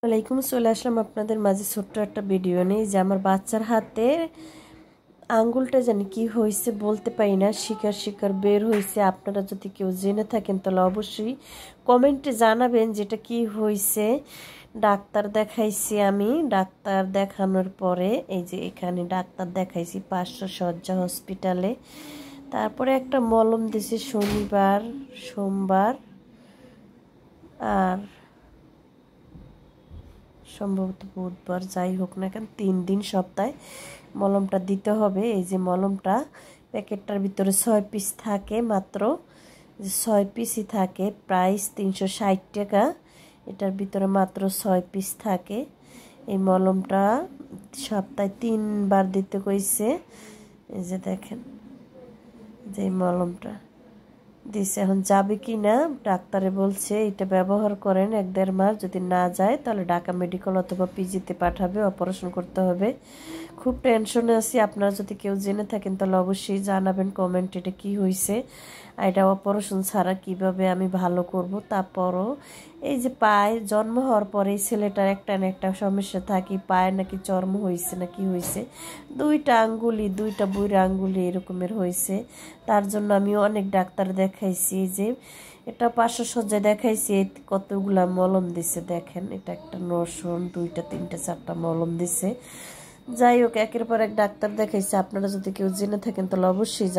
ওয়ালাইকুম, চলে আসলাম আপনাদের মাঝে ছোট্ট একটা ভিডিও নেই যে আমার বাচ্চার হাতে আঙ্গুলটা জানি কি হয়েছে বলতে পারি না, শিকার শিকার বের হয়েছে। আপনারা যদি কেউ জেনে থাকেন তাহলে অবশ্যই কমেন্টে জানাবেন যেটা কি হয়েছে। ডাক্তার দেখাইছি আমি, ডাক্তার দেখানোর পরে এই যে এখানে ডাক্তার দেখাইছি 500 শয্যা হসপিটালে। তারপরে একটা মলম দিয়েছে শনিবার, সোমবার আর সম্ভবত বুধবার, যাই হোক না কেন 3 দিন সপ্তাহে মলমটা দিতে হবে। এই যে মলমটা প্যাকেটটার ভিতরে 6 পিস থাকে, মাত্র 6 পিসই থাকে, প্রাইস 360 টাকা। এটার ভিতরে মাত্র 6 পিস থাকে। এই মলমটা সপ্তাহে 3 বার দিতে কইছে। এই যে দেখেন যে মলমটা দিছে, এখন যাবে কি না ডাক্তারে বলছে এটা ব্যবহার করেন 1-1.5 মাস, যদি না যায় তাহলে ঢাকা মেডিকেল অথবা পিজিতে পাঠাবে, অপারেশন করতে হবে। খুব টেনশনে আছি। আপনারা যদি কেউ জেনে থাকেন তাহলে অবশ্যই জানাবেন কমেন্টে এটা কী হয়েছে, আর এটা অপারেশন ছাড়া কিভাবে আমি ভালো করব। তারপরও এই যে পায়ে জন্ম হওয়ার পরে এই ছেলেটার একটা না একটা সমস্যা থাকে, পায়ে নাকি চর্ম হয়েছে না কি হয়েছে, 2টা আঙ্গুলি, 2টা বুড়া আঙ্গুলি এরকমের হয়েছে। তার জন্য আমি অনেক ডাক্তার দেখাইছি। যে এটা 500 শয্যায় দেখাইছি, কতগুলা মলম দিছে দেখেন। এটা একটা নরসন, 2টা 3টা 4টা মলম দিছে। যাই হোক, একের পর এক ডাক্তার দেখাইছে। আপনারা যদি কেউ জেনে থাকেন তাহলে অবশ্যই